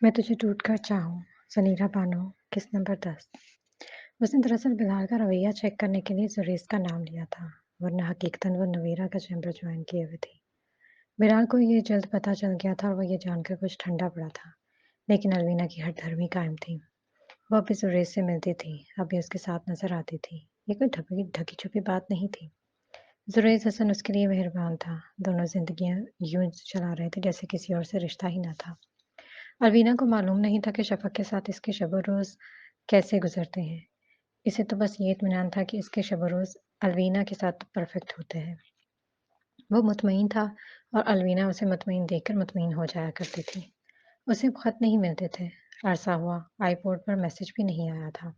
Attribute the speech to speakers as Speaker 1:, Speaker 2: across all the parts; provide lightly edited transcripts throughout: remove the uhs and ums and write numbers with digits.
Speaker 1: मैं तुझे टूट कर चाहूँ, सनीरा बानो, किस नंबर 10। उसने दरअसल बिलाल का रवैया चेक करने के लिए जुरैज का नाम लिया था, वरना हकीकतन वो नवीरा का चैम्बर ज्वाइन किए हुए थी। बिलाल को ये जल्द पता चल गया था और वो ये जानकर कुछ ठंडा पड़ा था, लेकिन अलवीना की हठधर्मी कायम थी। वो अभी जुरैज से मिलती थी, अभी उसके साथ नजर आती थी। ये कोई ढकी ढकी छुपी बात नहीं थी। जुरैज हसन उसके लिए मेहरबान था। दोनों जिंदगियां यूं चला रहे थे जैसे किसी और से रिश्ता ही ना था। अलवीना को मालूम नहीं था कि शफ़क़ के साथ इसके शब-ओ-रोज़ कैसे गुज़रते हैं। इसे तो बस ये इत्मीनान था कि इसके शब-ओ-रोज़ अलवीना के साथ तो परफ़ेक्ट होते हैं। वो मुतमईन था और अलवीना उसे मुतमईन देखकर मुतमईन हो जाया करती थी। उसे ख़त नहीं मिलते थे। अरसा हुआ, आईपोड पर मैसेज भी नहीं आया था।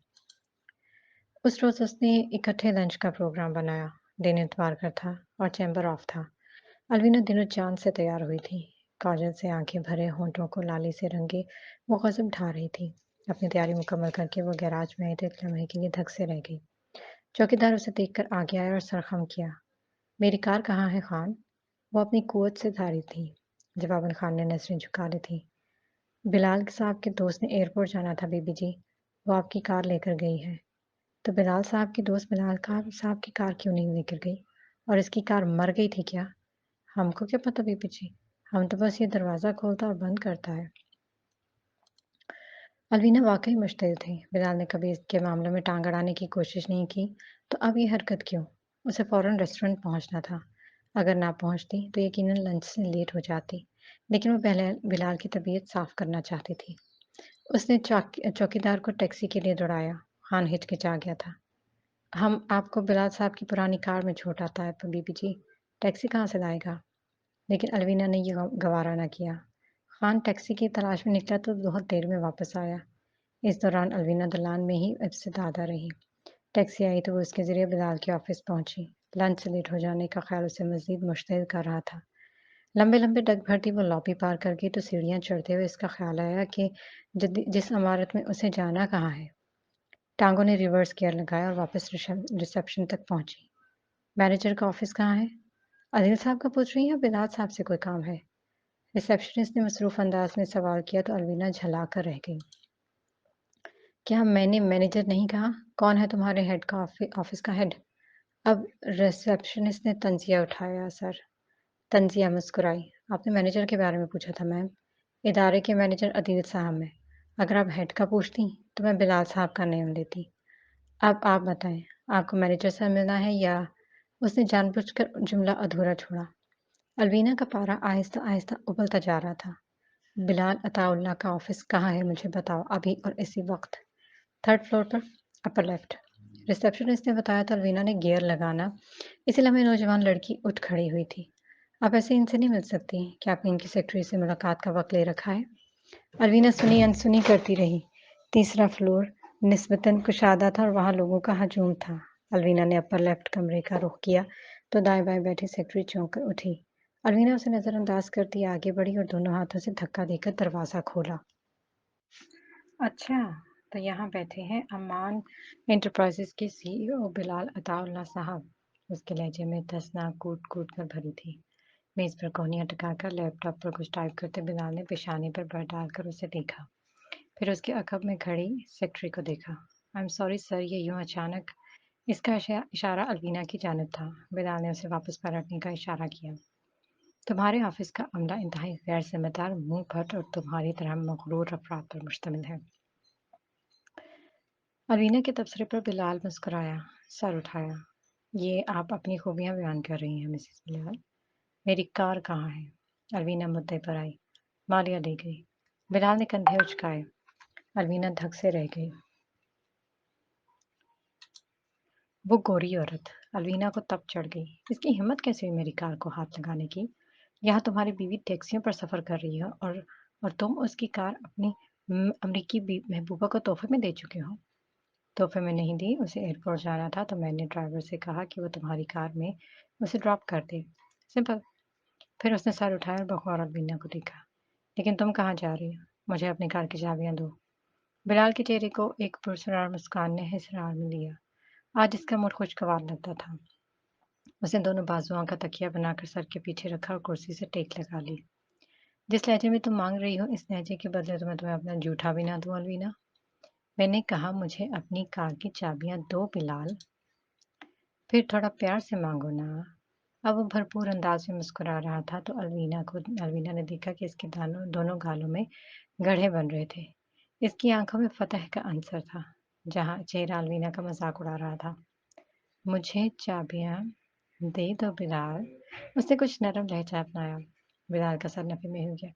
Speaker 1: उस रोज़ उसने इकट्ठे लंच का प्रोग्राम बनाया। दिन इतवार का था और चैम्बर ऑफ था। अलवीना दिनों जान से तैयार हुई थी। काजल से आंखें भरे होंठों को लाली से रंगे वो कज़म ढा रही थी। अपनी तैयारी मुकम्मल करके वो गैराज में आई तो एक लम्हे के लिए धक से रह गई। चौकीदार उसे देखकर आगे आया और सरखम किया। मेरी कार कहाँ है खान? वो अपनी कुव्वत से धारी थी। जवाबन खान ने नजरें झुका ली थी। बिलाल साहब के दोस्त ने एयरपोर्ट जाना था बीबी जी। वो आपकी कार लेकर गई है। तो बिलाल साहब की दोस्त साहब की कार क्यों नहीं लेकर गई? और इसकी कार मर गई थी क्या? हमको क्या पता बीबी जी। हम तो बस ये दरवाज़ा खोलता और बंद करता है। अलवीना वाकई मुश्तिल थी। बिलाल ने कभी इसके मामलों में टांग अड़ाने की कोशिश नहीं की, तो अब ये हरकत क्यों? उसे फ़ौरन रेस्टोरेंट पहुंचना था। अगर ना पहुंचती तो यकीनन लंच से लेट हो जाती। लेकिन वो पहले बिलाल की तबीयत साफ करना चाहती थी। उसने चौकीदार को टैक्सी के लिए दौड़ाया। खान हिचकिचा गया था। हम आपको बिलाल साहब की पुरानी कार में छोड़ आता है बीबी जी। टैक्सी कहाँ से लाएगा? लेकिन अलवीना ने ये गवारा न किया। खान टैक्सी की तलाश में निकला तो बहुत देर में वापस आया। इस दौरान अलवीना दलान में ही इब्तिदादा रही। टैक्सी आई तो वो उसके ज़रिए बिलाल के ऑफिस पहुंची। लंच से लेट हो जाने का ख्याल उसे मज़ीद मुश्तिल कर रहा था। लंबे-लंबे डग भरती वो लॉबी पार कर गई तो सीढ़ियां चढ़ते हुए इसका ख्याल आया कि जिस इमारत में उसे जाना कहाँ है। टांगों ने रिवर्स गियर लगाया और वापस रिसेप्शन तक पहुंची। मैनेजर का ऑफिस कहाँ है? अदिल साहब का पूछ रही हैं या बिलाल साहब से कोई काम है? रिसेप्शनिस्ट ने मसरूफ अंदाज में सवाल किया तो अलवीना झला कर रह गई। क्या मैंने मैनेजर नहीं कहा? कौन है तुम्हारे हेड का ऑफिस का हेड? अब रिसेप्शनिस्ट ने तंजिया उठाया सर। तंजिया मुस्कुराई। आपने मैनेजर के बारे में पूछा था मैम। इदारे के मैनेजर अदील साहब हैं। अगर आप हेड का पूछती तो मैं बिलाल साहब का नेम लेती। अब आप बताएं, आपको मैनेजर से मिलना है या? उसने जानबूझकर जुमला अधूरा छोड़ा। अलवीना का पारा आहिस्ता आहिस्ता उबलता जा रहा था। बिलाल अताउल्लाह का ऑफिस कहाँ है मुझे बताओ अभी और इसी वक्त। थर्ड फ्लोर पर, अपर लेफ्ट। रिसेप्शनिस्ट ने बताया तो अलवीना ने गियर लगाना। इसी लम्हे नौजवान लड़की उठ खड़ी हुई थी। आप ऐसे इनसे नहीं मिल सकती। क्या आपने इनकी सेक्रेटरी से मुलाकात का वक्त ले रखा है? अलवीना सुनी अनसुनी करती रही। तीसरा फ्लोर निस्बतन कुशादा था और वहां लोगों का हजूम था। अलवीना ने अपर लेफ्ट कमरे का रुख किया तो दाएं बाएं बैठी सेक्रेटरी चौंक कर उठी। अलवीना उसे नजरअंदाज करती आगे बढ़ी और दोनों हाथों से धक्का देकर दरवाजा खोला। अच्छा, तो यहाँ बैठे हैं अमान एंटरप्राइजेज के सीईओ बिलाल अताउल्लाह साहब। उसके लहजे में धसना कूट कूट कर भरी थी। मेज पर कोहनियां टिकाकर लैपटॉप पर कुछ टाइप करते बिलाल ने पेशानी पर बल डालकर उसे देखा। फिर उसके अकब में खड़ी सेक्रेटरी को देखा। आई एम सॉरी सर, ये यूं अचानक। इसका इशारा अलवीना की जानिब था। बिलाल ने उसे वापस पलटने का इशारा किया। तुम्हारे ऑफिस का अमला इंतहाई गैर जिम्मेदार, मुंह फट और तुम्हारी तरह मगरूर अफराद पर मुश्तमिल है। अलवीना के तबसरे पर बिलाल मुस्कुराया, सर उठाया। ये आप अपनी खूबियां बयान कर रही हैं मिसेस बिलाल। मेरी कार कहाँ है? अलवीना मुद्दे पर आई। मालिया ले गई। बिलाल ने कंधे उचकाए। अलवीना धक से रह गई। वो गोरी औरत। अलवीना को तप चढ़ गई। इसकी हिम्मत कैसे हुई मेरी कार को हाथ लगाने की? यहाँ तुम्हारी बीवी टैक्सियों पर सफर कर रही है और तुम उसकी कार अपनी अमरीकी महबूबा को तोहफे में दे चुके हो। तोहफे में नहीं दी, उसे एयरपोर्ट जाना था तो मैंने ड्राइवर से कहा कि वो तुम्हारी कार में उसे ड्रॉप कर दे। सिंपल। फिर उसने सर उठाया और बगौर अलवीना को देखा। लेकिन तुम कहाँ जा रही हो? मुझे अपनी कार की चाबियां दो। बिलाल के चेहरे को एक पुरस्कार मुस्कान ने हिसरार में लिया। आज इसका मूड खुशगवार लगता था। उसने दोनों बाजुओं का तकिया बनाकर सर के पीछे रखा और कुर्सी से टेक लगा ली। जिस लहजे में तुम मांग रही हो, इस लहजे के बदले तो मैं तुम्हें अपना जूठा भी ना दूं, अलवीना। मैंने कहा मुझे अपनी कार की चाबियां दो, बिलाल। फिर थोड़ा प्यार से मांगो ना। अब वो भरपूर अंदाज में मुस्कुरा रहा था तो अलवीना ने देखा कि इसके दोनों गालों में गड्ढे बन रहे थे। इसकी आंखों में फतह का आंसर था, जहां चेहरा अलवीना का मजाक उड़ा रहा था। मुझे चाबियां दे दो, बिलाल। उसने कुछ नरम लहजा अपनाया। बिलाल का सर नफे में हो गया।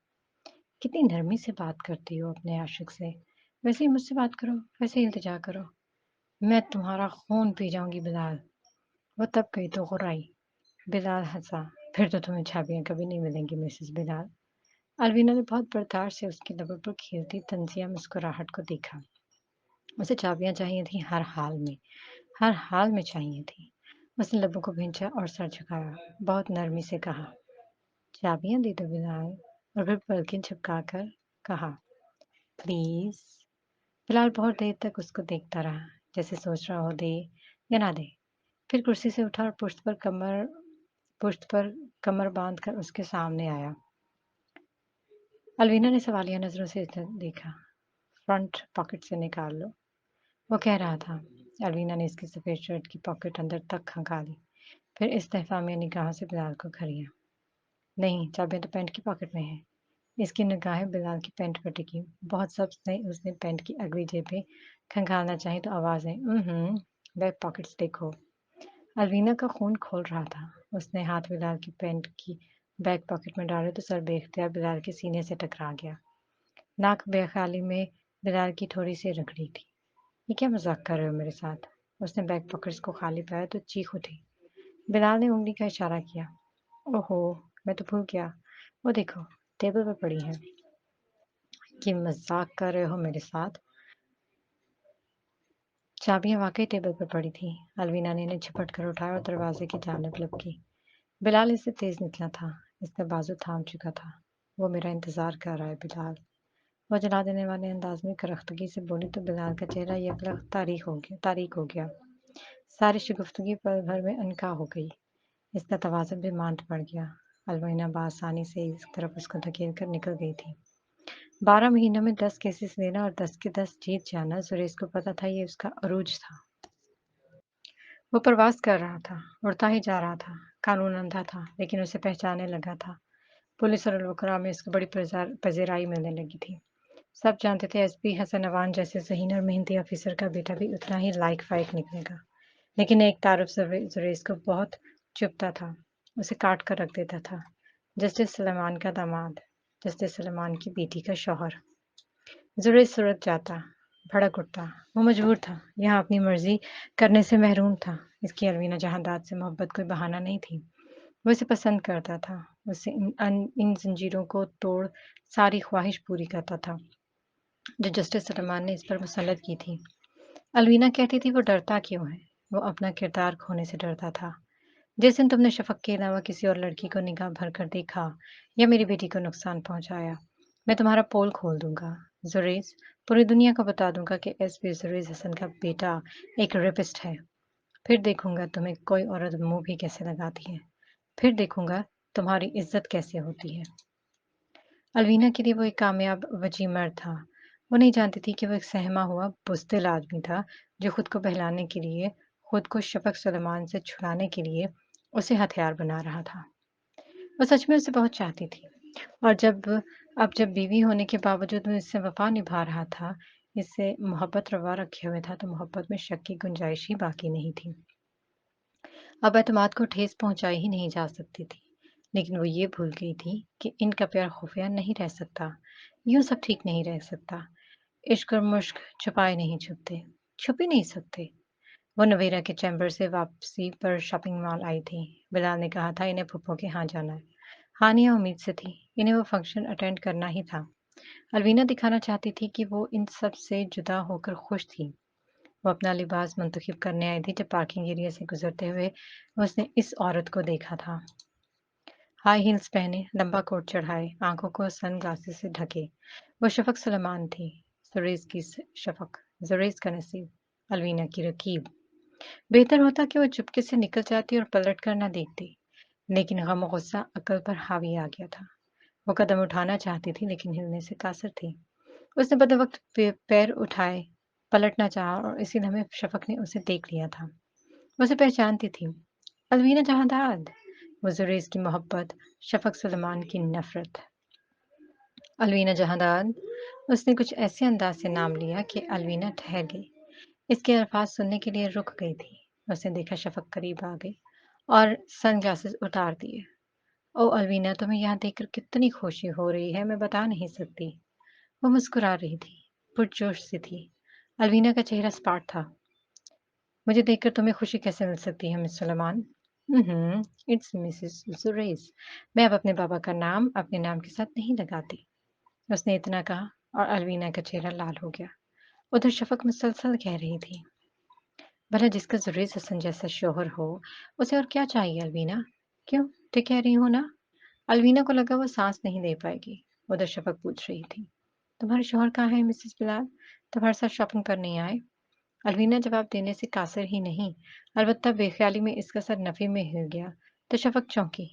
Speaker 1: कितनी नरमी से बात करती हो अपने आशिक से। वैसे ही मुझसे बात करो, वैसे ही इल्तिजा करो। मैं तुम्हारा खून पी जाऊंगी, बिलाल। वो तब गई तो गुर्राई। बिलाल हंसा। फिर तो तुम्हें चाबियां कभी नहीं मिलेंगी, मिसेस बिलाल। अलवीना ने बहुत बर्दार से उसकी लबों पर खिलती तंजिया मुस्कुराहट को देखा। उसे चाबियां चाहिए थी, हर हाल में, हर हाल में चाहिए थी। उसने लबों को भींचा और सर झुकाया। बहुत नरमी से कहा, चाबियां दे दो, बिलाल। और फिर पलकें झपकाकर कहा, प्लीज। बिलाल बहुत देर तक उसको देखता रहा, जैसे सोच रहा हो दे या ना दे। फिर कुर्सी से उठा और पुश्त पर कमर बांध कर उसके सामने आया। अलवीना ने सवालिया नजरों से इसे देखा। फ्रंट पॉकेट से निकाल लो, वो कह रहा था। अलवीना ने इसकी सफेद शर्ट की पॉकेट अंदर तक खंगाली। फिर इस्तेफामिया निगाहों से बिलाल को घरिया। नहीं, चाबियां तो पैंट की पॉकेट में है। इसकी निगाहें बिलाल की पैंट पर टिकी। बहुत सब्ज ने उसने पैंट की अगली जेब में खंगालना चाही तो आवाज आई, बैक पॉकेट्स देखो। अलवीना का खून खोल रहा था। उसने हाथ बिलाल की पैंट की बैक पॉकेट में डाले तो सर बेख्तियार बिलाल के सीने से टकरा गया। नाक बेख्याली में बिलाल की थोड़ी सी रगड़ी थी। ये क्या मजाक कर रहे हो मेरे साथ? उसने बैक पॉकेट्स को खाली पाया तो चीख उठी। बिलाल ने उंगली का इशारा किया। ओहो, मैं तो भूल गया। वो देखो, टेबल पर पड़ी है। कि मजाक कर रहे हो मेरे साथ? चाबियां वाकई टेबल पर पड़ी थी। अलवीना ने इन्हें झपट कर उठाया और दरवाजे की जानिब लपकी। बिलाल इससे तेज निकला था। इसका बाजू थाम चुका था। वो मेरा इंतजार कर रहा है, बिलाल। वो जला देने वाले अंदाज में करख्तगी से बोली तो बिलाल का चेहरा यकलख तारीख हो गया। सारी शगुफ्तगी पल भर में अनका हो गई। इसका तवाज़ुन भी मांद पड़ गया। अलवीना बआसानी से एक तरफ उसको धकेल कर निकल गई थी। 12 महीनों में 10 केसेस लेना और 10 के 10 जीत जाना, सुरेश को पता था, ये उसका अरूज था। वो प्रवास कर रहा था, उड़ता ही जा रहा था। कानून अंधा था, लेकिन उसे पहचानने लगा था। पुलिस और वकरा में इसको बड़ी पजीराई मिलने लगी थी। सब जानते थे एसपी हसन अवान जैसे ज़हीन और मेहनती ऑफिसर का बेटा भी उतना ही लायक फाइक निकलेगा। लेकिन एक तारुफ जुरैस को बहुत चुभता था। उसे काट कर रख देता था। जस्टिस सलेमान का दामाद, जस्टिस सलेमान की बेटी का शौहर। जुरैस सूरत जाता, भड़क उठता। वो मजबूर था, यहाँ अपनी मर्जी करने से महरूम था। इसकी अलवीना जहादात से मोहब्बत कोई बहाना नहीं थी। वो इसे पसंद करता था। उसे इन जंजीरों को तोड़ सारी ख्वाहिश पूरी करता था जो जस्टिस सलेमान ने इस पर मुसल्लत की थी। अलवीना कहती थी, वो डरता क्यों है? वो अपना किरदार खोने से डरता था। जिस दिन तुमने शफक के अलावा किसी और लड़की को निगाह भर कर देखा या मेरी बेटी को नुकसान पहुंचाया, मैं तुम्हारा पोल खोल दूंगा। जुरैस, पूरी दुनिया को बता दूंगा कि एसपी जुरैस हसन का बेटा एक रेपिस्ट है। फिर देखूंगा तुम्हें कोई औरत मुंह भी कैसे लगाती है। फिर देखूंगा तुम्हारी इज्जत कैसे होती है। अलवीना के लिए वो एक कामयाब वजी मर्द था। वो नहीं जानती थी कि वो एक सहमा हुआ बुज़दिल आदमी था जो खुद को बहलाने के लिए, खुद को शफक सलेमान से छुड़ाने के लिए उसे हथियार बना रहा था। वो सच में उसे बहुत चाहती थी और जब बीवी होने के बावजूद वो इससे वफा निभा रहा था, इससे मोहब्बत रवा रखे हुए था, तो मोहब्बत में शक की गुंजाइश ही बाकी नहीं थी। अब एतमाद को ठेस पहुंचाई ही नहीं जा सकती थी। लेकिन वो ये भूल गई थी कि इनका प्यार खुफिया नहीं रह सकता। यूं सब ठीक नहीं रह सकता। इश्क और मुश्क छुपाए नहीं छुपते, छुप ही नहीं सकते। वो नवेरा के चैम्बर से वापसी पर शॉपिंग मॉल आई थी। बिलाल ने कहा था इन्हें फूफो के यहाँ जाना है। हानिया उम्मीद से थी। इन्हें वो फंक्शन अटेंड करना ही था। अलवीना दिखाना चाहती थी कि वो इन सब से जुदा होकर खुश थी। वो अपना लिबास मुंतखब करने आई थी जब पार्किंग एरिया से गुजरते हुए उसने इस औरत को देखा था। हाई हील्स पहने, लंबा कोट चढ़ाए, आंखों को सन ग्लासेस से ढके। वो शफक सलमान थी। जुरैस की शफक, जुरैस का नसीब, अलवीना की रकीब। बेहतर होता कि वो चुपके से निकल जाती और पलट कर न देखती। लेकिन गम और गुस्सा अकल पर हावी आ गया था। वो कदम उठाना चाहती थी लेकिन हिलने से कासर थी। उसने बदवक़्त पैर उठाए, पलटना चाहा और इसी लम्हे शफ़क़ ने उसे देख लिया था। वो उसे पहचानती थी। अलवीना जहांदाद, वो ज़ुरैज़ की मोहब्बत, शफ़क़ सुलेमान की नफ़रत। अलवीना जहांदाद, उसने कुछ ऐसे अंदाज़ से नाम लिया कि अलवीना ठहर गई। इसके अल्फ़ाज़ सुनने के लिए रुक गई थी। उसने देखा शफ़क़ करीब आ गई और सनग्लासेस उतार दिए। ओह अलवीना, तुम्हें यहाँ देखकर कितनी खुशी हो रही है, मैं बता नहीं सकती। वो मुस्कुरा रही थी, पुरजोश सी थी। अलवीना का चेहरा सपाट था। मुझे देखकर तुम्हें खुशी कैसे मिल सकती है Miss Suleman? It's Mrs Zuraiz. मैं अब अपने पापा का नाम अपने नाम के साथ नहीं लगाती। उसने इतना कहा और अलवीना का चेहरा लाल हो गया। उधर शफ़क़ मुसलसल कह रही थी, भला जिसका ज़ुरैज़ हसन जैसा शौहर हो, उसे और क्या चाहिए अलवीना? क्यों? ठीक कह रही हूँ ना? अलवीना को लगा वो सांस नहीं ले पाएगी। उधर शफ़क़ पूछ रही थी, तुम्हारे शौहर कहाँ हैं मिसेस बिलाल? तुम्हारे साथ शॉपिंग पर नहीं आए? अलवीना जवाब देने से कासिर ही नहीं, अलबत्ता बेख्याली में इसका सर नफ़े में हिल गया, तो शफ़क़ चौंकी।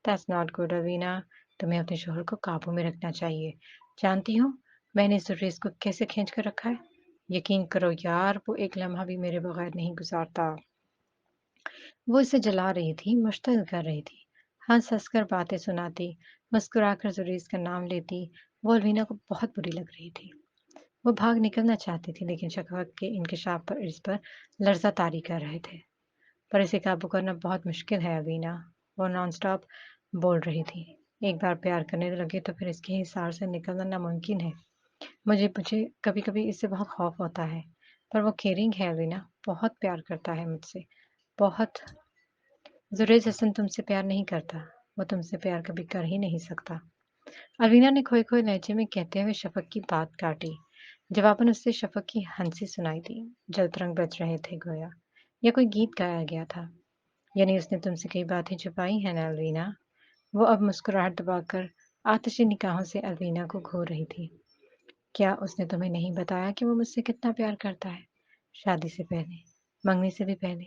Speaker 1: दैट्स नॉट गुड अलवीना, तुम्हें अपने शौहर को काबू में रखना चाहिए। जानती हो, मैंने इस रेस को कैसे खींच कर रखा है? यकीन करो यार, वो एक लम्हा भी मेरे बगैर नहीं गुजारता। वो इसे जला रही थी, मुश्तइल कर रही थी। हँस-हँस कर बातें सुनाती, मुस्कुराकर ज़ुरैज़ का नाम लेती, वो अलवीना को बहुत बुरी लग रही थी। वो भाग निकलना चाहती थी लेकिन शफ़क़ के इंकशाफ पर इस पर लर्ज़ा तारी कर रहे थे। पर इसे काबू करना बहुत मुश्किल है अलवीना, वो नॉन-स्टॉप बोल रही थी। एक बार प्यार करने लगे तो फिर इसके हिसार से निकलना नामुमकिन है। मुझे मुझे कभी-कभी इससे बहुत खौफ़ होता है। पर वो केयरिंग है अलवीना, बहुत प्यार करता है मुझसे, बहुत। ज़ुरैज़ हसन तुमसे प्यार नहीं करता, वो तुमसे प्यार कभी कर ही नहीं सकता। अलवीना ने खोए-खोए लहजे में कहते हुए शफ़क़ की बात काटी। जवाबन उससे शफ़क़ की हंसी सुनाई दी। जलतरंग बज रहे थे गोया, या कोई गीत गाया गया था। यानी उसने तुमसे कई बातें छुपाई हैं ना अलवीना? वो अब मुस्कुराहट दबाकर आतिशी निगाहों से अलवीना को घूर रही थी। क्या उसने तुम्हें नहीं बताया कि वो मुझसे कितना प्यार करता है? शादी से पहले, मंगनी से भी पहले।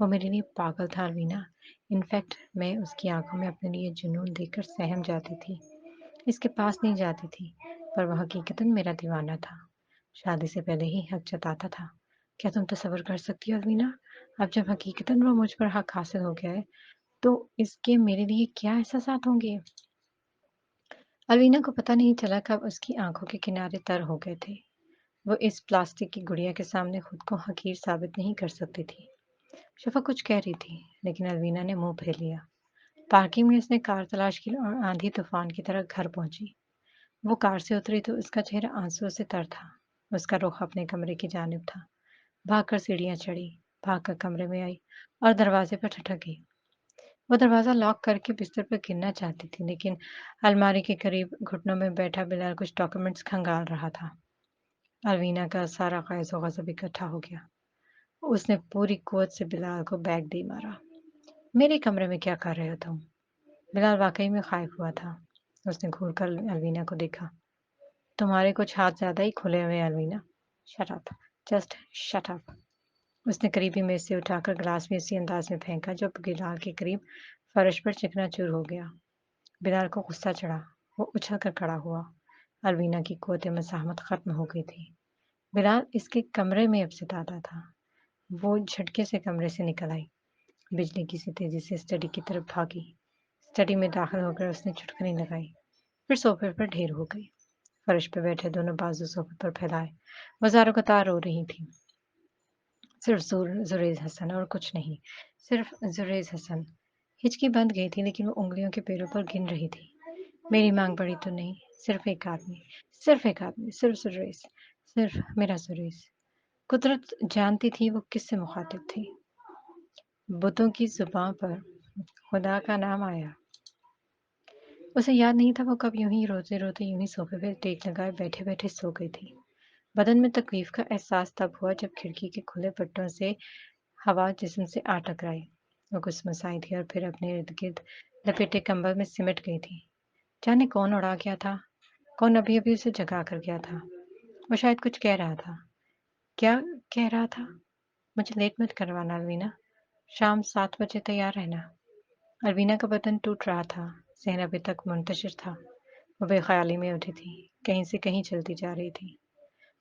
Speaker 1: वो मेरे लिए पागल था अलवीना। इनफैक्ट मैं उसकी आंखों में अपने लिए जुनून देखकर सहम जाती थी। इसके पास नहीं जाती थी, पर वह हकीकतन मेरा दीवाना था। शादी से पहले ही हक जताता था। क्या तुम तसव्वुर कर सकती हो अलवीना? अब जब हकीकतन वो मुझ पर हक हासिल हो गया है, तो इसके मेरे लिए क्या एहसासात होंगे? अलवीना को पता नहीं चला कब उसकी आंखों के किनारे तर हो गए थे। वो इस प्लास्टिक की गुड़िया के सामने खुद को हकीर साबित नहीं कर सकती थी। शफ़क़ कुछ कह रही थी, लेकिन अलवीना ने मुंह फेर लिया। पार्किंग में उसने कार तलाश की और आंधी तूफान की तरह घर पहुंची। वो कार से उतरी तो उसका चेहरा आंसुओं से तर था। उसका रुख अपने कमरे की जानिब था। भागकर सीढ़ियां चढ़ी, भागकर कमरे में आई और दरवाजे पर ठठकी। वो दरवाज़ा लॉक करके बिस्तर पर गिरना चाहती थी, लेकिन अलमारी के करीब घुटनों में बैठा बिलाल कुछ डॉक्यूमेंट्स खंगाल रहा था। अलवीना का सारा ग़ैज़-ओ ग़ज़ब इकट्ठा हो गया। उसने पूरी कुव्वत से बिलाल को बैग दे मारा। मेरे कमरे में क्या कर रहे हो तुम? बिलाल वाकई में खाइफ हुआ था। उसने घूर कर अलवीना को देखा। तुम्हारे कुछ हाथ ज़्यादा ही खुले हुए हैं Alvina. Shut up, just shut up. उसने करीबी मेज़ से उठाकर गिलास भी उसी अंदाज में फेंका जो बिलाल के करीब फर्श पर चिकनाचूर हो गया। बिलाल को गुस्सा चढ़ा। वो उछल कर खड़ा हुआ। अलवीना की क़ुव्वत मज़ाहमत ख़त्म हो गई थी। बिलाल इसके कमरे में अब सताता था। वो झटके से कमरे से निकल आई। बिजली की सी तेज़ी से स्टडी की तरफ भागी। स्टडी में दाखिल होकर उसने चुटकनी लगाई। फिर सोफे पर ढेर हो गई। फर्श पर बैठे दोनों बाजू सोफे पर फैलाए वज़ारो कतार रो रही थीं। सिर्फ ज़ुरैज़ हसन और कुछ नहीं। सिर्फ ज़ुरैज़ हसन। हिचकी बंद गई थी लेकिन वो उँगलियों के पैरों पर गिन रही थी। मेरी मांग बड़ी तो नहीं, सिर्फ एक आदमी, सिर्फ एक आदमी, सिर्फ ज़ुरैज़, सिर्फ मेरा ज़ुरैज़। कुदरत जानती थी वो किससे मुखातिब थी। बुतों की ज़ुबां पर खुदा का नाम आया। उसे याद नहीं था वो कब यूं ही रोते-रोते यूं ही सोफे पे टेक लगाए बैठे-बैठे सो गई थी। बदन में तकलीफ का एहसास तब हुआ जब खिड़की के खुले पट्टों से हवा जिस्म से आ टकराई। वो कुसमुसाई थी और फिर अपने इर्द-गिर्द लपेटे कंबल में सिमट गई थी। जाने कौन उड़ा गया था, कौन अभी-अभी उसे जगा कर गया था। वो शायद कुछ कह रहा था। क्या कह रहा था? मुझे लेट मत करवाना अलवीना। शाम 7 बजे तैयार रहना। अलवीना का बदन टूट रहा था, ज़हन अभी तक मुंतशिर था। वो बेख्याली में उठी थी, कहीं से कहीं चलती जा रही थी।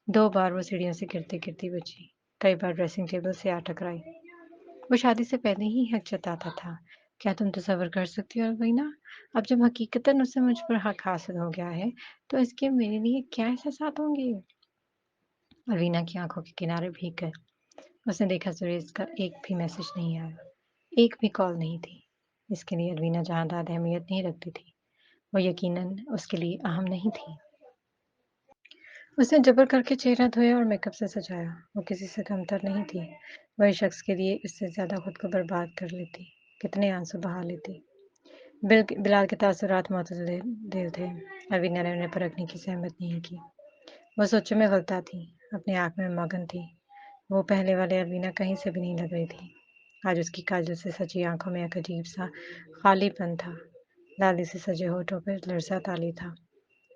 Speaker 1: 2 बार वो सीढ़ियों से गिरती-गिरती बची, कई बार ड्रेसिंग टेबल से आ टकराई। वो शादी से पहले ही हक जताता था। क्या तुम तसव्वुर कर सकती हो रवीना? अब जब हकीकतन उसे मुझ पर हक हासिल हो गया है, तो इसके मेरे लिए क्या एहसासात होंगे? रवीना की आंखों के किनारे भीग गए। उसने देखा सुरेश का एक भी मैसेज नहीं आया, एक भी कॉल नहीं थी। इसके लिए रवीना जहाँ ज्यादा अहमियत नहीं रखती थी, वो यकीनन उसके लिए अहम नहीं थी। उसने जबर करके चेहरा धोया और मेकअप से सजाया। वो किसी से कमतर नहीं थी। वही शख्स के लिए इससे ज्यादा खुद को बर्बाद कर लेती, कितने आंसू बहा लेती। बिलाल के तासुरात मुतदिल थे। अवीना ने उन्हें परखने की सहमत नहीं की। वो सोचों में गलता थी, अपने आँख में मगन थी। वो पहले वाले अवीना कहीं से भी नहीं लग रही थी। आज उसकी काजल से सजी आंखों में एक अजीब सा खालीपन था। लाली से सजे होठों पर लरसा ताली था।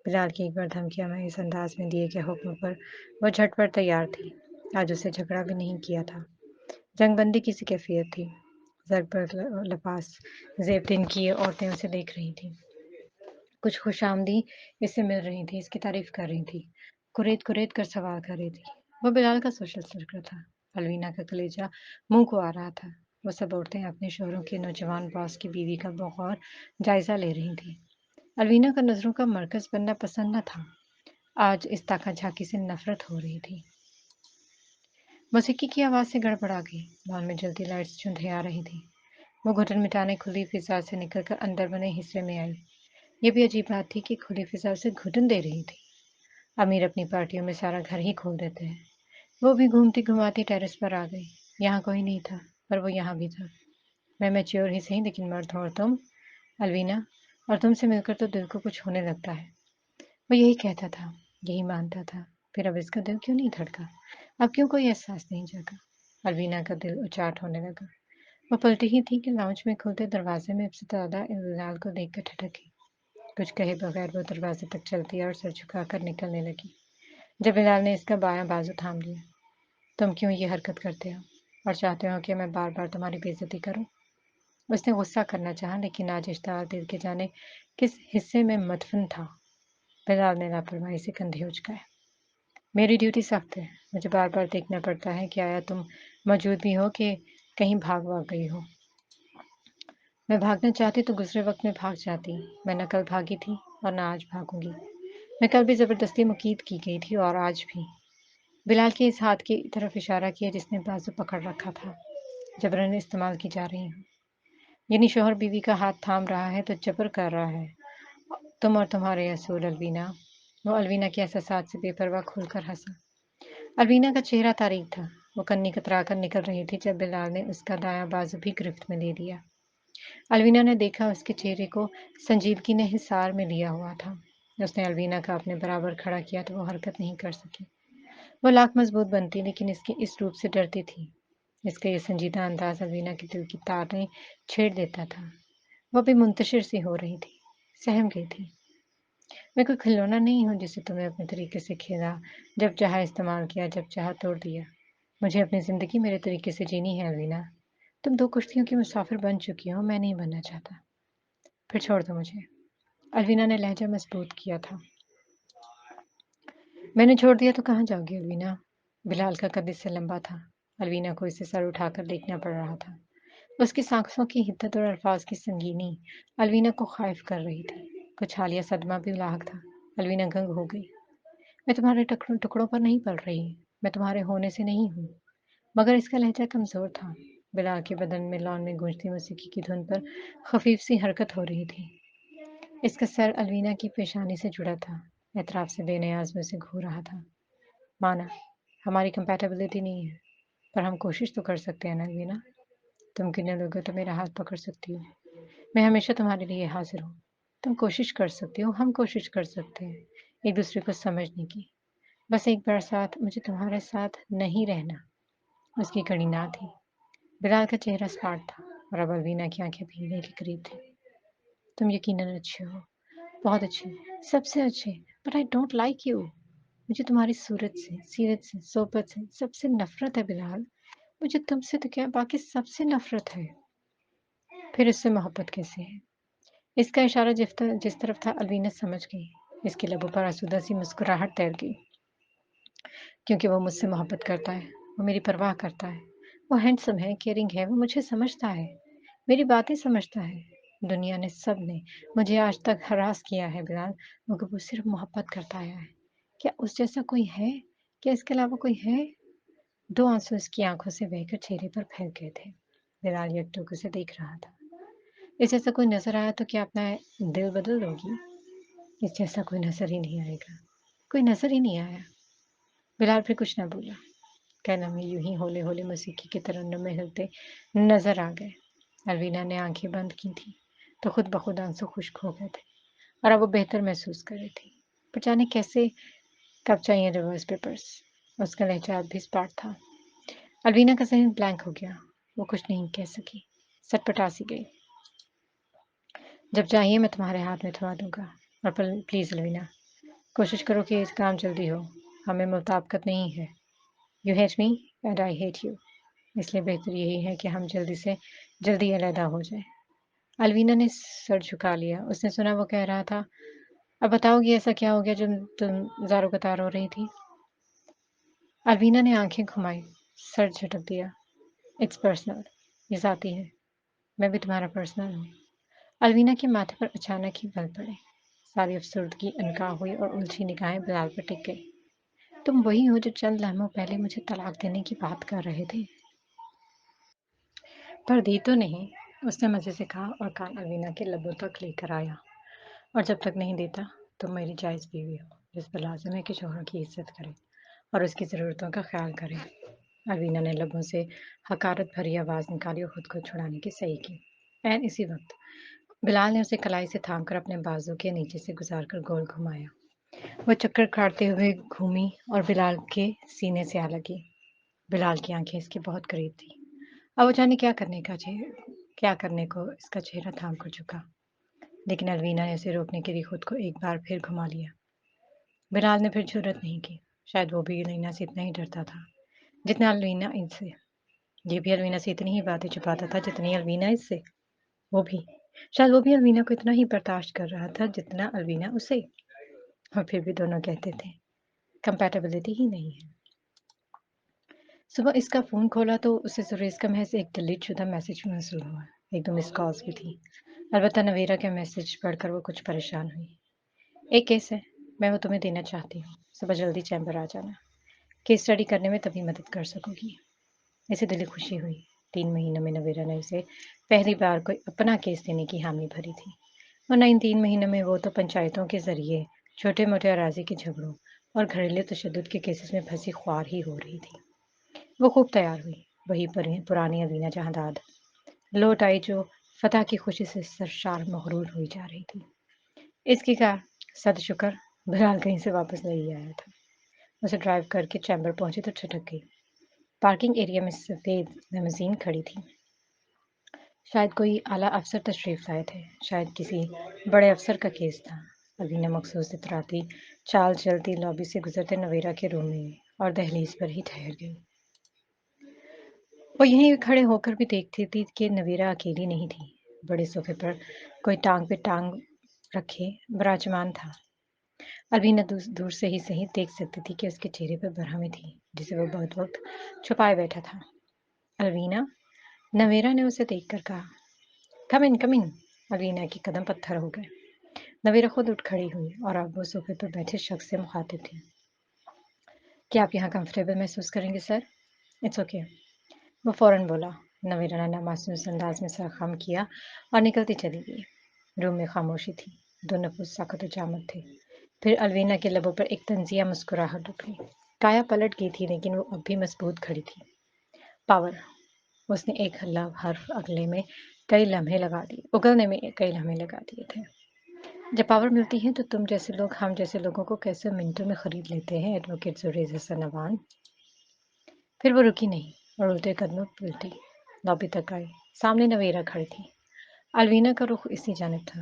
Speaker 1: बिलाल की एक बार धमकियां में इस अंदाज में दिए गए हुक्म पर वो झटपट तैयार थी। आज उसे झगड़ा भी नहीं किया था। जंगबंदी की सी कैफियत थी। सर पर लपास जेब दिन की औरतें उसे देख रही थीं। कुछ खुशामदी इससे मिल रही थी, इसकी तारीफ कर रही थी, कुरेद कुरेद कर सवाल कर रही थी। वो बिलाल का सोशल सर्कल था। अलवीना का कलेजा मुंह को आ रहा था। वो सब औरतें अपने शोहरों के नौजवान बॉस की बीवी का बगौर जायजा ले रही थी। अलवीना का नजरों का मरकज बनना पसंद न था। आज इस ताका झाकी से नफरत हो रही थी। मौसीकी की आवाज से गड़बड़ा गई। लॉन में जलती लाइट्स चुंधिया रही थी। वो घुटन मिटाने खुली फिजा से निकलकर अंदर बने हिस्से में आई। ये भी अजीब बात थी कि खुली फिजा उसे घुटन दे रही थी। अमीर अपनी पार्टियों में सारा घर ही खोल देते हैं। वो भी घूमती घुमाती टेरेस पर आ गई। यहाँ कोई नहीं था, पर वो यहाँ भी था। मैं मैच्योर ही सही, लेकिन मर्द हो और तुम, अलवीना, और तुमसे मिलकर तो दिल को कुछ होने लगता है। वो यही कहता था, यही मानता था। फिर अब इसका दिल क्यों नहीं धड़का? अब क्यों कोई एहसास नहीं जागा? अलवीना का दिल उचाट होने लगा। वो पलटी ही थी कि लाउंज में खुलते दरवाजे में इब्तिदादा इल्लाल को देखकर ठठकी। कुछ कहे बगैर वो दरवाजे तक चलती और सिर झुकाकर निकलने लगी। जब बिलाल ने इसका बायां बाजू थाम लिया। तुम क्यों ये हरकत करते हो और चाहते हो कि मैं बार बार तुम्हारी बेइज्जती करूं? उसने गुस्सा करना चाहा, लेकिन आज इश्तार दिल के जाने किस हिस्से में मदफन था। बिलाल ने लापरवाही से कंधे उचकाए। मेरी ड्यूटी सख्त है। मुझे बार बार देखना पड़ता है कि आया तुम मौजूद भी हो कि कहीं भाग वाग गई हो। मैं भागना चाहती तो गुजरे वक्त में भाग जाती। मैं न कल भागी थी और न आज भागूंगी। मैं कल भी जबरदस्ती मुकीद की गई थी और आज भी। बिलाल के इस हाथ की तरफ इशारा किया जिसने बाजू पकड़ रखा था। जबरन इस्तेमाल की जा रही हूँ। यानी शोहर बीवी का हाथ थाम रहा है तो जबर कर रहा है। तुम और तुम्हारे असूल, अलवीना। वो अलवीना के एहसासात से बेपरवाह खुलकर हंसा। अलवीना का चेहरा तारीक था। वो कन्नी कतरा कर निकल रही थी जब बिलाल ने उसका दायां बाजू भी गिरफ्त में ले लिया। अलवीना ने देखा उसके चेहरे को संजीदगी ने हिसार में लिया हुआ था। उसने अलवीना का अपने बराबर खड़ा किया तो वो हरकत नहीं कर सकी। वो लाख मजबूत बनती, लेकिन इसके इस रूप से डरती थी। इसका ये संजीदा अंदाज अलवीना के दिल की तारें छेड़ देता था। वो भी मुंतशिर सी हो रही थी, सहम गई थी। मैं कोई खिलौना नहीं हूँ जिसे तुमने अपने तरीके से खेला, जब चाहा इस्तेमाल किया, जब चाहा तोड़ दिया। मुझे अपनी ज़िंदगी मेरे तरीके से जीनी है अलवीना। तुम 2 कुश्तियों की मुसाफिर बन चुकी हो, मैं नहीं बनना चाहता। फिर छोड़ दो मुझे। अलवीना ने लहजा मजबूत किया था। मैंने छोड़ दिया तो कहाँ जाओगी अलवीना? बिलाल का कद इससे लंबा था। अलवीना को इसे सर उठाकर देखना पड़ रहा था। उसकी सांसों की हिद्दत और अल्फाज की संगीनी अलवीना को खौफ कर रही थी। कुछ हालिया सदमा भी लाहक था। अलवीना गंग हो गई। मैं तुम्हारे टुकड़ों पर नहीं पल रही। मैं तुम्हारे होने से नहीं हूँ। मगर इसका लहजा कमजोर था। बिलाल के बदन में लॉन में गूंजती मौसीकी की धुन पर खफीफ सी हरकत हो रही थी। इसका सर अलवीना की पेशानी से जुड़ा था। एतराफ से बेनियाज में उसे घू रहा था। माना, हमारी कंपैटिबिलिटी नहीं है, पर हम कोशिश तो कर सकते हैं ना अलवीना। तुम कितने लोगे तो मेरा हाथ पकड़ सकती हो। मैं हमेशा तुम्हारे लिए हाजिर हूँ। तुम कोशिश कर सकती हो, हम कोशिश कर सकते हैं एक दूसरे को समझने की। बस एक बार साथ मुझे तुम्हारे साथ नहीं रहना। उसकी कड़ी ना थी। बिलाल का चेहरा स्मार्ट था और अब अलवीना की आंखें भीगने के करीब थी। तुम यकीनन अच्छे हो, बहुत अच्छे, सबसे अच्छे, but I don't like you. मुझे तुम्हारी सूरत से, सीरत से, सोबत से सबसे नफरत है बिलाल। मुझे तुमसे तो क्या, बाकी सबसे नफरत है। फिर इससे मोहब्बत कैसे है? इसका इशारा जिस तरफ था अलवीना समझ गई। اس کے لبوں پر آسودہ سی مسکراہٹ تیر گئی، کیونکہ وہ مجھ سے محبت کرتا ہے، وہ میری پرواہ کرتا ہے، وہ ہینڈسم ہے، کیئرنگ ہے، وہ مجھے سمجھتا ہے، میری باتیں سمجھتا ہے۔ دنیا نے سب نے مجھے آج تک ہراس کیا ہے بلال، مگر وہ صرف محبت کرتا آیا ہے۔ کیا اس جیسا کوئی ہے؟ کیا اس کے علاوہ کوئی ہے؟ دو آنسو اس کی آنکھوں سے بہہ کر چہرے پر پھیل گئے تھے۔ بلال یکٹوک اسے دیکھ رہا تھا۔ اس جیسا کوئی نظر آیا تو کیا اپنا دل بدل دو گی؟ اس جیسا کوئی نظر ہی نہیں آئے گا۔ کوئی نظر ہی نہیں آیا۔ بلال پھر کچھ نہ بولا۔ کینم یوں ہی ہولے ہولے موسیقی کے ترنم میں ہلتے نظر آ گئے۔ الوینا نے آنکھیں بند کی تھی تو خود بخود آنسو خشک ہو گئے تھے اور اب وہ بہتر محسوس کر رہی تھی۔ پر جانے کیسے کب چاہیے ریورس پیپرز؟ اس کا لہجہ اب بھی اسپاٹ تھا۔ الوینا کا ذہن بلینک ہو گیا۔ وہ کچھ نہیں کہہ سکی، سٹ پٹا سی گئی۔ جب چاہیے میں تمہارے ہاتھ میں تھما دوں گا، اور پلیز الوینا کوشش کرو کہ اس کام جلدی ہو، ہمیں مطابقت نہیں ہے۔ You hate me and I hate you, اس لیے بہتر یہی ہے کہ ہم جلدی سے جلدی علیحدہ ہو جائیں۔ الوینا نے سر جھکا لیا۔ اس نے سنا وہ کہہ رہا تھا، اب بتاؤ گی ایسا کیا ہو گیا جو تم زارو قطار ہو رہی تھی؟ الوینا نے آنکھیں گھمائی، سر جھٹک دیا۔ اٹس پرسنل، یہ ذاتی ہے، میں بھی تمہارا پرسنل ہوں۔ الوینا کے ماتھے پر اچانک ہی بل پڑے، ساری افسردگی انکا ہوئی اور الجھی نگاہیں بلال پر ٹک گئی۔ تم وہی ہو جو چند لمحوں پہلے مجھے طلاق دینے کی بات کر رہے تھے۔ پر دی تو نہیں، اس نے مزے سے کہا اور کان الوینا کے لبوں تک لے کر آیا۔ اور جب تک نہیں دیتا تم میری جائز بیوی ہو، جس پر لازم ہے کہ شوہر کی عزت کرے اور اس کی ضرورتوں کا خیال کرے۔ الوینا نے لبوں سے حقارت بھری آواز نکالی اور خود کو چھڑانے کی صحیح کی۔ عین اسی وقت بلال نے اسے کلائی سے تھام کر اپنے بازو کے نیچے سے گزار کر گول گھمایا۔ وہ چکر کاٹتے ہوئے گھومی اور بلال کے سینے سے آ لگی۔ بلال کی آنکھیں اس کے بہت قریب تھیں۔ اب وہ جانے کیا کرنے کو اس کا چہرہ تھام کر چکا، لیکن الوینا نے اسے روکنے کے لیے خود کو ایک بار پھر گھما لیا۔ بلال نے پھر جرأت نہیں کی۔ شاید وہ بھی الوینا سے اتنا ہی ڈرتا تھا جتنا الوینا ان سے۔ یہ بھی الوینا سے اتنی ہی باتیں چھپاتا تھا جتنی الوینا اس سے۔ شاید وہ بھی الوینا کو اتنا ہی برداشت کر رہا تھا جتنا الوینا اسے۔ اور پھر بھی دونوں کہتے تھے کمپیٹیبلٹی ہی نہیں ہے۔ صبح اس کا فون کھولا تو اسے سریش کا محض ایک ڈیلیٹ شدہ میسج موصول ہوا۔ ایک دو مس کالز بھی تھی، البتہ نویرا کا میسج پڑھ کر وہ کچھ پریشان ہوئی۔ ایک کیس ہے، میں وہ تمہیں دینا چاہتی ہوں، صبح جلدی چیمبر آ جانا، کیس اسٹڈی کرنے میں تبھی مدد کر سکوں گی۔ اسے دلی خوشی ہوئی۔ 3 مہینوں میں نویرا نے اسے پہلی بار کوئی اپنا کیس دینے کی حامی بھری تھی، ورنہ ان 3 مہینوں میں وہ تو پنچایتوں کے ذریعے چھوٹے موٹے اراضی کے جھگڑوں اور گھریلو تشدد کے کیسز میں پھنسی خوار ہی ہو رہی تھی۔ وہ خوب تیار ہوئی، وہی پرانی الوینا جہانداد لوٹ آئی جو فتح کی خوشی سے سرشار مغرور ہوئی جا رہی تھی۔ اس کی کار صد شکر بلال کہیں سے واپس نہیں آیا تھا۔ اسے ڈرائیو کر کے چیمبر پہنچی تو چھٹک گئی۔ پارکنگ ایریا میں سفید لیموزین کھڑی تھی۔ شاید کوئی اعلیٰ افسر تشریف لائے تھے، شاید کسی بڑے افسر کا کیس تھا۔ الوینا مخصوص اطراتی چال چلتی لابی سے گزرتے نویرا کے روم میں اور دہلیز پر ہی ٹھہر گئی۔ وہ یہیں کھڑے ہو کر بھی دیکھتی تھی کہ نویرا اکیلی نہیں تھی۔ بڑے صوفے پر کوئی ٹانگ پہ ٹانگ رکھے براجمان تھا۔ الوینا دور سے ہی صحیح دیکھ سکتی تھی کہ اس کے چہرے پر برہمی تھی جسے وہ بہت وقت چھپائے بیٹھا تھا۔ الوینا، نویرا نے اسے دیکھ کر کہا۔ کم ان کم ان۔ الوینا کے قدم پتھر ہو گئے۔ نویرا خود اٹھ کھڑی ہوئی اور اب وہ صوفے پر بیٹھے شخص سے مخاطب تھی۔ کیا آپ یہاں کمفرٹیبل محسوس کریں گے سر؟ اٹس اوکے، وہ فوراً بولا۔ نویرا نے نامحسوس انداز میں سر خم کیا اور نکلتی چلی گئی۔ روم میں خاموشی تھی، دو نفوس سخت و جامد تھے۔ پھر الوینا کے لبوں پر ایک طنزیہ مسکراہٹ اٹھی۔ کایا پلٹ گئی تھی لیکن وہ اب بھی مضبوط کھڑی تھی۔ پاور، اس نے ایک حرف اگلنے میں کئی لمحے لگا دیے تھے۔ جب پاور ملتی ہے تو تم جیسے لوگ ہم جیسے لوگوں کو کیسے منٹوں میں خرید لیتے ہیں، ایڈوکیٹ زریز حسن نوان۔ پھر وہ رکی نہیں اور الٹے قدموں پلٹی لابی تک آئی۔ سامنے نویرا کھڑی تھی۔ الوینا کا رخ اسی جانب تھا،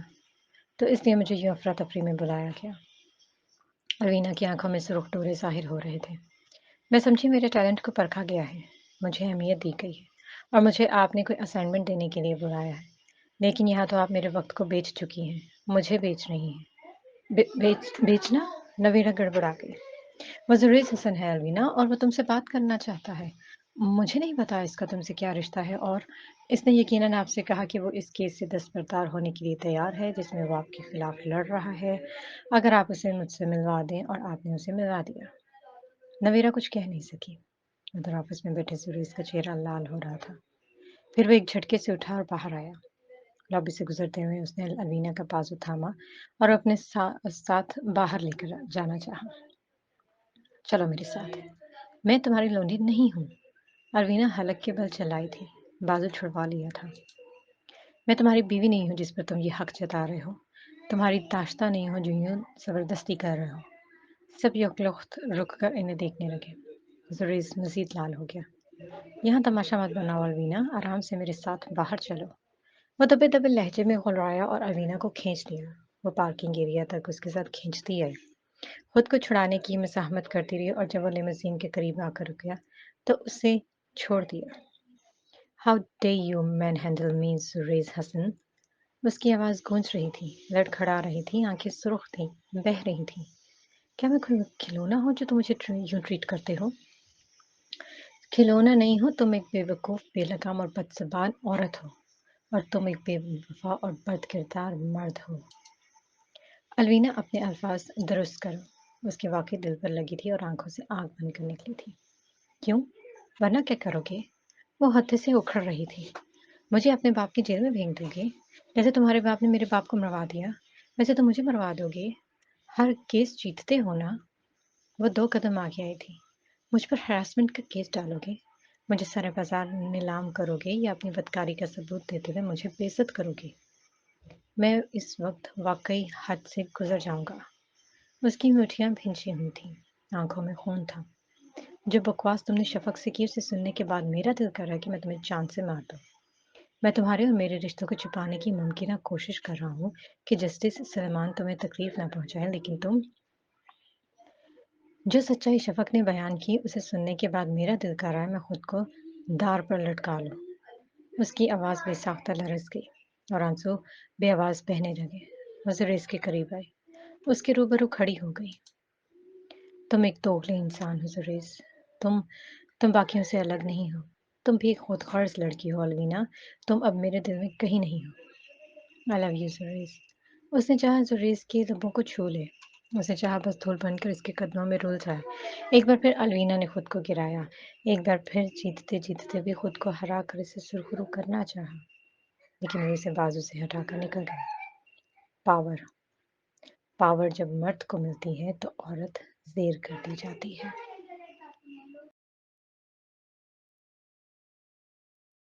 Speaker 1: تو اس لیے مجھے یوں افراتفری میں بلایا گیا۔ الوینا کی آنکھوں میں سرخ ڈورے ظاہر ہو رہے تھے۔ میں سمجھی میرے ٹیلنٹ کو پرکھا گیا ہے، مجھے اہمیت دی گئی ہے اور مجھے آپ نے کوئی اسائنمنٹ دینے کے لیے بلایا ہے، لیکن یہاں تو آپ میرے وقت کو بیچ چکی ہیں، مجھے بیچ رہی ہیں۔ बेचना। नवीरा गड़बड़ा गई। वो ज़ुरैज़ हसन है अलवीना, और वो तुमसे बात करना चाहता है। मुझे नहीं पता इसका तुमसे क्या रिश्ता है, और इसने यकीनन आपसे कहा कि वो इस केस से दस्तबरदार होने के लिए तैयार है जिसमें वो आपके खिलाफ लड़ रहा है, अगर आप उसे मुझसे मिलवा दें, और आपने उसे मिलवा दिया। नवीरा कुछ कह नहीं सकी। उधर ऑफिस में बैठे ज़ुरैज़ का चेहरा लाल हो रहा था। फिर वो एक झटके से उठा और बाहर आया। लॉबी से गुजरते हुए उसने अलवीना का बाजू थामा और अपने साथ बाहर लेकर जाना चाहा। चलो मेरे साथ। मैं तुम्हारी लौंडी नहीं हूँ। अलवीना हलक के बल चलाई थी। बाजू छुड़वा लिया था। मैं तुम्हारी बीवी नहीं हूँ जिस पर तुम ये हक जता रहे हो। तुम्हारी दाश्ता नहीं हूँ जो यूं जबरदस्ती कर रहे हो। सब यकलख्त रुक कर इन्हें देखने लगे। जुरेज मजीद लाल हो गया। यहाँ तमाशा मत बनाओ अलवीना, आराम से मेरे साथ बाहर चलो। वो दबे दबे लहजे में गुर्राया और अलवीना को खींच लिया। वो पार्किंग एरिया तक उसके साथ खींचती आई। खुद को छुड़ाने की मज़ाहमत करती रही, और जब वो लिमोज़ीन के करीब आकर रुक गया तो उसे छोड़ दिया। हाउ डे यू मैनहैंडल मी जुरैज़ हसन। उसकी आवाज़ गूंज रही थी, लड़खड़ा रही थी, आंखें सुर्ख थीं, बह रही थीं। क्या मैं कोई खिलौना हूँ जो तुम मुझे यूं ट्रीट करते हो? खिलौना नहीं हो, तुम एक बेवकूफ़, बेलगाम और बदज़बान औरत हो, और तुम एक बेवफा और बदकिरदार मर्द हो। अलवीना अपने अल्फाज दुरुस्त करो। उसके वाकई दिल पर लगी थी और आंखों से आग बनकर निकली थी। क्यों? वरना क्या करोगे? वो हद से उखड़ रही थी। मुझे अपने बाप की जेल में भेज दोगे? जैसे तुम्हारे बाप ने मेरे बाप को मरवा दिया, वैसे तो मुझे मरवा दोगे? हर केस जीतते हो ना? वो 2 कदम आगे आई थी। मुझ पर हैरेसमेंट का केस डालोगे? मुझे सारे बाजार नीलाम करोगे, या अपनी बदकारी का सबूत देते हुए मुझे बेइज्जत करोगे? मैं इस वक्त वाकई हद से गुजर जाऊंगा। उसकी मुठियां भिंची हुई थीं, आंखों में खून था। जो बकवास तुमने शफक से की उसे सुनने के बाद मेरा दिल कर रहा है कि मैं तुम्हें जान से मार दूं। मैं तुम्हारे और मेरे रिश्तों को छुपाने की मुमकिन कोशिश कर रहा हूँ कि जस्टिस सलेमान तुम्हें तकलीफ ना पहुंचाए, लेकिन तुम जो सच्चाई शफक ने बयान की उसे सुनने के बाद मेरा दिल कर रहा है मैं खुद को दार पर लटका लूं। उसकी आवाज़ बेसाख्ता लरज़ गई और आंसू बेआवाज़ बहने लगे। वो ज़रा इसके करीब आई, उसके रूबरू खड़ी हो गई। तुम एक दोगले इंसान हो ज़ुरैज़। तुम बाकियों से अलग नहीं हो। तुम भी एक खुदगर्ज़ लड़की हो अलवीना। तुम अब मेरे दिल में कहीं नहीं हो। I love you Zuraiz. उसने चाहा ज़ुरैज़ के लबों को छू ले। उसने चाहा बस धूल बनकर इसके कदमों में रुल जाए। एक बार फिर अलवीना ने खुद को गिराया। एक बार फिर जीतते-जीतते भी खुद को हरा कर इसे सुरखरू करना चाहा। लेकिन वो इसे बाजू से हटाकर निकल गया। पावर। पावर जब मर्द को मिलती है तो औरत ज़ेर कर दी जाती है।